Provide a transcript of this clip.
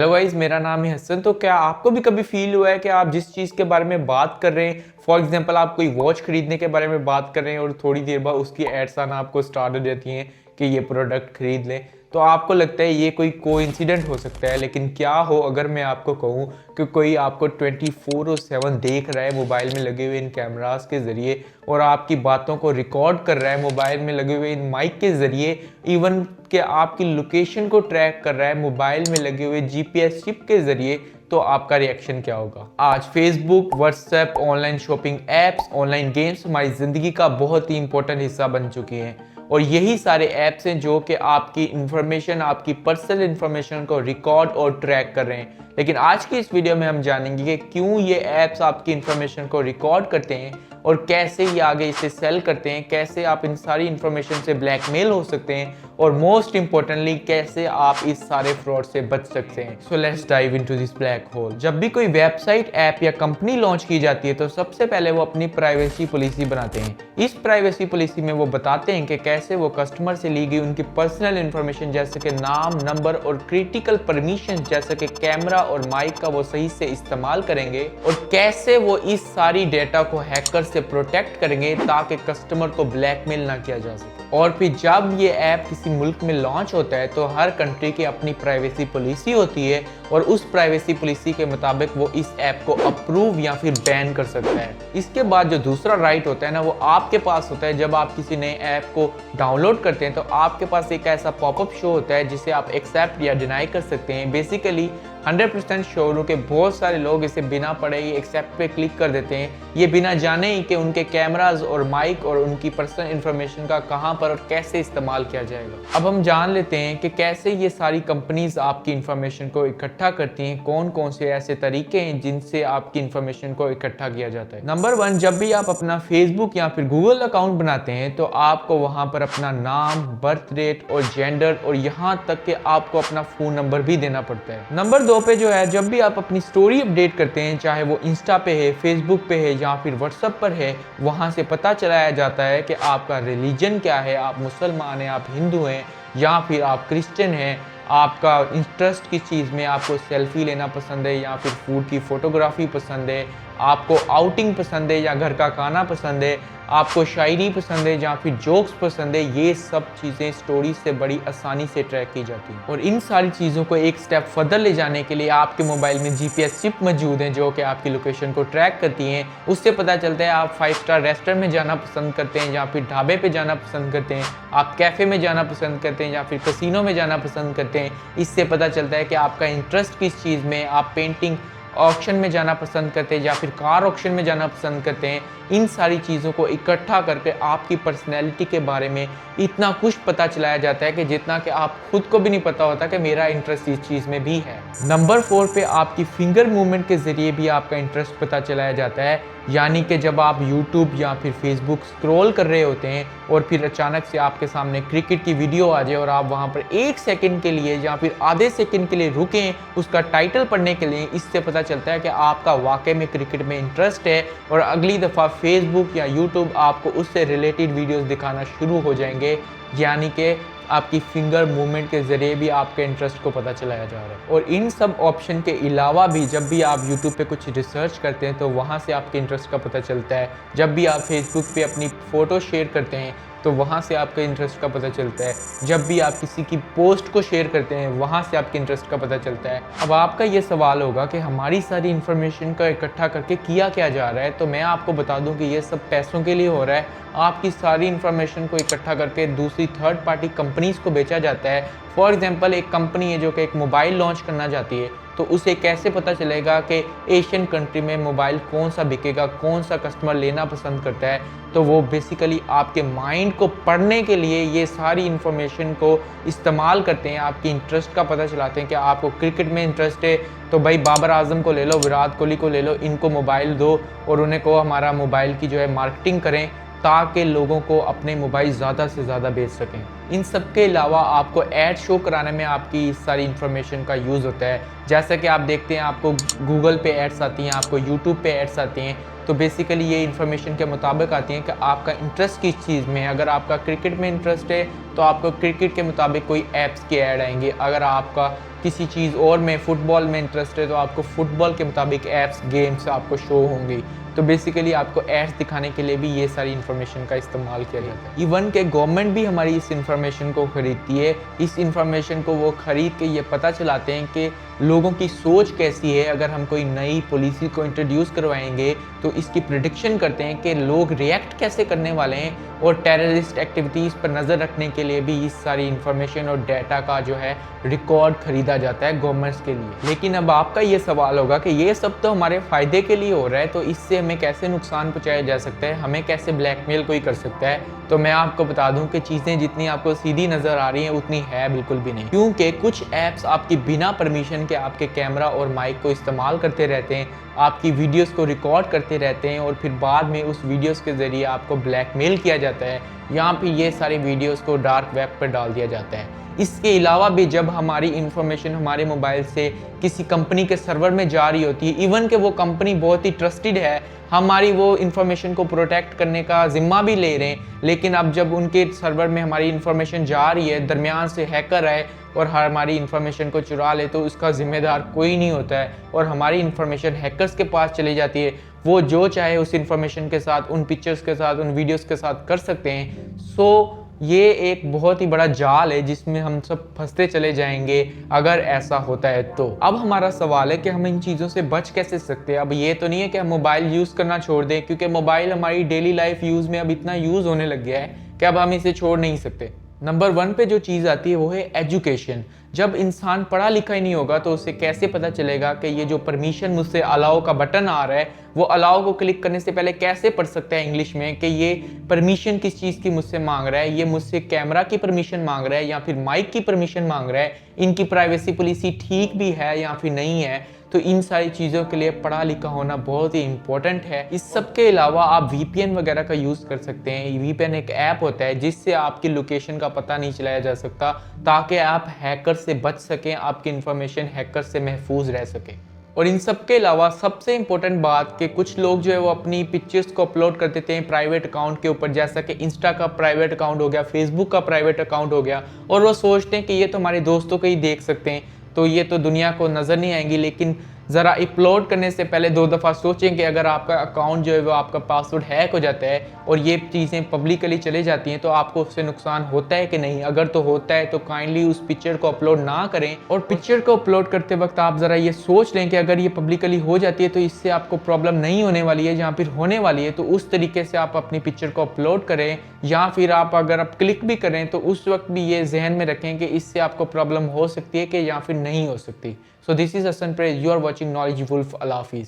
Hello guys, मेरा नाम है हसन। तो क्या आपको भी कभी फील हुआ है कि आप जिस चीज़ के बारे में बात कर रहे हैं, फॉर एग्जांपल आप कोई वॉच खरीदने के बारे में बात कर रहे हैं और थोड़ी देर बाद उसकी एड्स आना आपको स्टार्ट हो जाती हैं कि ये प्रोडक्ट खरीद लें, तो आपको लगता है ये कोई कोइंसिडेंट हो सकता है। लेकिन क्या हो अगर मैं आपको कहूँ कि कोई आपको 24/7 देख रहा है मोबाइल में लगे हुए इन कैमरास के ज़रिए और आपकी बातों को रिकॉर्ड कर रहा है मोबाइल में लगे हुए इन माइक के ज़रिए, इवन कि आपकी लोकेशन को ट्रैक कर रहा है मोबाइल में लगे हुए जीपीएस चिप के ज़रिए, तो आपका रिएक्शन क्या होगा। आज Facebook, WhatsApp, online shopping apps, online games हमारी ज़िंदगी का बहुत ही इंपॉर्टेंट हिस्सा बन चुके हैं और यही सारे ऐप्स हैं जो कि आपकी इंफॉर्मेशन, आपकी पर्सनल इंफॉर्मेशन को रिकॉर्ड और ट्रैक कर रहे हैं। लेकिन आज की इस वीडियो में हम जानेंगे कि क्यों ये ऐप्स आपकी इंफॉर्मेशन को रिकॉर्ड करते हैं और कैसे ये आगे इसे सेल करते हैं, कैसे आप इन सारी इंफॉर्मेशन से ब्लैकमेल हो सकते हैं और मोस्ट इंपॉर्टेंटली कैसे आप इस सारे फ्रॉड से बच सकते हैं। So let's dive into this black hole. जब भी कोई वेबसाइट, ऐप या कंपनी लॉन्च की जाती है तो सबसे पहले वो अपनी प्राइवेसी पॉलिसी बनाते हैं। इस प्राइवेसी पॉलिसी में वो बताते हैं कि कैसे वो कस्टमर से ली गई उनकी पर्सनल इंफॉर्मेशन जैसे कि नाम, नंबर और क्रिटिकल परमिशन जैसे कि कैमरा और माइक का वो सही से इस्तेमाल करेंगे और कैसे वो इस सारी डेटा को हैकर से प्रोटेक्ट करेंगे ताकि कस्टमर को ब्लैकमेल ना किया जा सके। और फिर जब ये ऐप किसी मुल्क में लॉन्च होता है तो हर कंट्री की अपनी प्राइवेसी पॉलिसी होती है और उस प्राइवेसी पॉलिसी के मुताबिक वो इस ऐप को अप्रूव या फिर बैन कर सकता है। इसके बाद जो दूसरा राइट होता है ना, वो आपके पास होता है। जब आप किसी नए ऐप को डाउनलोड करते हैं तो आपके पास एक ऐसा पॉपअप शो होता है जिसे आप एक्सेप्ट या डिनाई कर सकते हैं। बेसिकली 100% श्योर हो कि बहुत सारे लोग इसे बिना पढ़े ही एक्सेप्ट पे क्लिक कर देते हैं, ये बिना जाने ही कि उनके कैमरास और माइक और उनकी पर्सनल इंफॉर्मेशन का कहां पर और कैसे इस्तेमाल किया जाएगा। अब हम जान लेते हैं कि कैसे ये सारी कंपनीज आपकी इंफॉर्मेशन को इकट्ठा करती हैं, कौन कौन से ऐसे तरीके हैं जिनसे आपकी इंफॉर्मेशन को इकट्ठा किया जाता है। नंबर 1, जब भी आप अपना फेसबुक या फिर गूगल अकाउंट बनाते हैं तो आपको वहां पर अपना नाम, बर्थ डेट और जेंडर और यहाँ तक कि आपको अपना फोन नंबर भी देना पड़ता है। नंबर 2 पे जो है, जब भी आप अपनी स्टोरी अपडेट करते हैं, चाहे वो इंस्टा पे है, फेसबुक पे है या फिर व्हाट्सएप पर है, वहां से पता चलाया जाता है कि आपका रिलीजन क्या है, आप मुसलमान हैं, आप हिंदू हैं या फिर आप क्रिश्चियन हैं, आपका इंटरेस्ट किस चीज़ में, आपको सेल्फी लेना पसंद है या फिर फूड की फोटोग्राफी पसंद है, आपको आउटिंग पसंद है या घर का खाना पसंद है, आपको शायरी पसंद है या फिर जोक्स पसंद है। ये सब चीज़ें स्टोरी से बड़ी आसानी से ट्रैक की जाती हैं और इन सारी चीज़ों को एक स्टेप फर्दर ले जाने के लिए आपके मोबाइल में जीपीएस चिप मौजूद है जो कि आपकी लोकेशन को ट्रैक करती हैं। उससे पता चलता है आप 5 स्टार रेस्टोरेंट में जाना पसंद करते हैं या फिर ढाबे पे जाना पसंद करते हैं, आप कैफ़े में जाना पसंद करते हैं या फिर कैसीनो में जाना पसंद करते हैं। इससे पता चलता है कि आपका इंटरेस्ट किस चीज़ में, आप पेंटिंग ऑक्शन में जाना पसंद करते हैं या फिर कार ऑक्शन में जाना पसंद करते हैं। इन सारी चीज़ों को इकट्ठा करके आपकी पर्सनैलिटी के बारे में इतना कुछ पता चलाया जाता है कि जितना कि आप खुद को भी नहीं पता होता कि मेरा इंटरेस्ट इस चीज़ में भी है। नंबर 4 पे आपकी फिंगर मूवमेंट के ज़रिए भी आपका इंटरेस्ट पता चलाया जाता है, यानी कि जब आप यूट्यूब या फिर फेसबुक स्क्रॉल कर रहे होते हैं और फिर अचानक से आपके सामने क्रिकेट की वीडियो आ जाए और आप वहाँ पर 1 सेकंड के लिए या फिर आधे सेकंड के लिए रुकें उसका टाइटल पढ़ने के लिए, इससे पता चलता है कि आपका वाकई में क्रिकेट में इंटरेस्ट है और अगली दफ़ा फेसबुक या यूट्यूब आपको उससे रिलेटेड वीडियोस दिखाना शुरू हो जाएंगे। यानी कि आपकी फिंगर मूवमेंट के ज़रिए भी आपके इंटरेस्ट को पता चलाया जा रहा है। और इन सब ऑप्शन के अलावा भी जब भी आप यूट्यूब पे कुछ रिसर्च करते हैं तो वहाँ से आपके इंटरेस्ट का पता चलता है। जब भी आप फेसबुक पे अपनी फ़ोटो शेयर करते हैं तो वहाँ से आपके इंटरेस्ट का पता चलता है। जब भी आप किसी की पोस्ट को शेयर करते हैं वहाँ से आपके इंटरेस्ट का पता चलता है। अब आपका ये सवाल होगा कि हमारी सारी इन्फॉर्मेशन का इकट्ठा करके किया क्या जा रहा है, तो मैं आपको बता दूं कि ये सब पैसों के लिए हो रहा है। आपकी सारी इन्फॉर्मेशन को इकट्ठा करके दूसरी थर्ड पार्टी कंपनीज को बेचा जाता है। फॉर एग्जांपल, एक कंपनी है जो कि एक मोबाइल लॉन्च करना चाहती है, तो उसे कैसे पता चलेगा कि एशियन कंट्री में मोबाइल कौन सा बिकेगा, कौन सा कस्टमर लेना पसंद करता है। तो वो बेसिकली आपके माइंड को पढ़ने के लिए ये सारी इन्फॉर्मेशन को इस्तेमाल करते हैं, आपकी इंटरेस्ट का पता चलाते हैं कि आपको क्रिकेट में इंटरेस्ट है तो भाई बाबर आजम को ले लो, विराट कोहली को ले लो, इनको मोबाइल दो और उन्हें को हमारा मोबाइल की जो है मार्केटिंग करें ताकि लोगों को अपने मोबाइल ज़्यादा से ज़्यादा बेच सकें। इन सब के अलावा आपको ऐड शो कराने में आपकी इस सारी इन्फॉर्मेशन का यूज़ होता है। जैसा कि आप देखते हैं आपको गूगल पे एड्स आती हैं, आपको यूट्यूब पे एड्स आती हैं, तो बेसिकली ये इन्फॉर्मेशन के मुताबिक आती हैं कि आपका इंटरेस्ट किस चीज़ में है। अगर आपका क्रिकेट में इंटरेस्ट है तो आपको क्रिकेट के मुताबिक कोई ऐप्स की ऐड आएंगे। अगर आपका किसी चीज़ और में, फुटबॉल में इंटरेस्ट है तो आपको फुटबॉल के मुताबिक ऐप्स, गेम्स आपको शो होंगी। तो बेसिकली आपको एड्स दिखाने के लिए भी ये सारी इन्फॉर्मेशन का इस्तेमाल किया जाता है। इवन के गवर्नमेंट भी हमारी इस इन्फॉर्मेशन को खरीदती है। इस इन्फॉर्मेशन को वो खरीद के ये पता चलाते हैं कि लोगों की सोच कैसी है। अगर हम कोई नई पॉलिसी को इंट्रोड्यूस करवाएंगे तो इसकी प्रिडिक्शन करते हैं कि लोग रिएक्ट कैसे करने वाले हैं, और टेररिस्ट एक्टिविटीज़ पर नज़र रखने के लिए भी इस सारी इन्फॉर्मेशन और डाटा का जो है रिकॉर्ड खरीदा जाता है गवर्नमेंट्स के लिए। लेकिन अब आपका ये सवाल होगा कि ये सब तो हमारे फ़ायदे के लिए हो रहा है, तो इससे हमें कैसे नुकसान पहुंचाया जा सकता है, हमें कैसे ब्लैकमेल कोई कर सकता है। तो मैं आपको बता दूं कि चीज़ें जितनी आपको सीधी नज़र आ रही हैं उतनी है बिल्कुल भी नहीं, क्योंकि कुछ ऐप्स आपकी बिना परमिशन के आपके कैमरा और माइक को इस्तेमाल करते रहते हैं, आपकी वीडियोस को रिकॉर्ड करते रहते हैं, और फिर बाद में उस वीडियोस के ज़रिए आपको ब्लैकमेल किया जाता है, या फिर ये सारी वीडियोस को डार्क वेब पर डाल दिया जाता है। इसके अलावा भी जब हमारी इंफॉर्मेशन हमारे मोबाइल से किसी कंपनी के सर्वर में जा रही होती है, इवन कि वो कंपनी बहुत ही ट्रस्टेड है, हमारी वो इंफॉर्मेशन को प्रोटेक्ट करने का जिम्मा भी ले रहे हैं, लेकिन अब जब उनके सर्वर में हमारी इंफॉर्मेशन जा रही है, दरमियान से हैकर आए और हमारी इंफॉर्मेशन को चुरा ले, तो उसका जिम्मेदार कोई नहीं होता है और हमारी इंफॉर्मेशन हैकर्स के पास चली जाती है। वो जो चाहे उस इंफॉर्मेशन के साथ, उन पिक्चर्स के साथ, उन वीडियोस के साथ कर सकते हैं। सो ये एक बहुत ही बड़ा जाल है जिसमें हम सब फंसते चले जाएंगे अगर ऐसा होता है तो। अब हमारा सवाल है कि हम इन चीज़ों से बच कैसे सकते हैं। अब ये तो नहीं है कि हम मोबाइल यूज़ करना छोड़ दें, क्योंकि मोबाइल हमारी डेली लाइफ यूज़ में अब इतना यूज़ होने लग गया है कि अब हम इसे छोड़ नहीं सकते। नंबर 1 पे जो चीज़ आती है वो है एजुकेशन। जब इंसान पढ़ा लिखा ही नहीं होगा तो उसे कैसे पता चलेगा कि ये जो परमिशन मुझसे अलाउ का बटन आ रहा है, वो अलाउ को क्लिक करने से पहले कैसे पढ़ सकता है इंग्लिश में कि ये परमिशन किस चीज़ की मुझसे मांग रहा है, ये मुझसे कैमरा की परमिशन मांग रहा है या फिर माइक की परमिशन मांग रहा है, इनकी प्राइवेसी पॉलिसी ठीक भी है या फिर नहीं है। तो इन सारी चीज़ों के लिए पढ़ा लिखा होना बहुत ही इंपॉर्टेंट है। इस सब के अलावा आप VPN वगैरह का यूज़ कर सकते हैं। VPN एक ऐप होता है जिससे आपकी लोकेशन का पता नहीं चलाया जा सकता, ताकि आप हैकर से बच सकें, आपकी इंफॉर्मेशन हैकर से महफूज रह सके। और इन सब के अलावा सबसे इम्पोर्टेंट बात कि कुछ लोग जो है वो अपनी पिक्चर्स को अपलोड कर देते हैं प्राइवेट अकाउंट के ऊपर, जैसा कि इंस्टा का प्राइवेट अकाउंट हो गया, फेसबुक का प्राइवेट अकाउंट हो गया, और वो सोचते हैं कि ये तो हमारे दोस्तों को ही देख सकते हैं, तो ये तो दुनिया को नज़र नहीं आएंगी। लेकिन ज़रा अपलोड करने से पहले 2 दफ़ा सोचें कि अगर आपका अकाउंट जो है वो आपका पासवर्ड हैक हो जाता है और ये चीज़ें पब्लिकली चले जाती हैं तो आपको उससे नुकसान होता है कि नहीं। अगर तो होता है तो काइंडली उस पिक्चर को अपलोड ना करें, और पिक्चर को अपलोड करते वक्त आप ज़रा ये सोच लें कि अगर ये पब्लिकली हो जाती है तो इससे आपको प्रॉब्लम नहीं होने वाली है, जहाँ फिर होने वाली है तो उस तरीके से आप अपनी पिक्चर को अपलोड करें। या फिर अगर आप क्लिक भी करें तो उस वक्त भी ये जहन में रखें कि इससे आपको प्रॉब्लम हो सकती है कि या फिर नहीं हो सकती। So this is Hassan Perez. You are watching Knowledge Wolf. Allah Hafiz.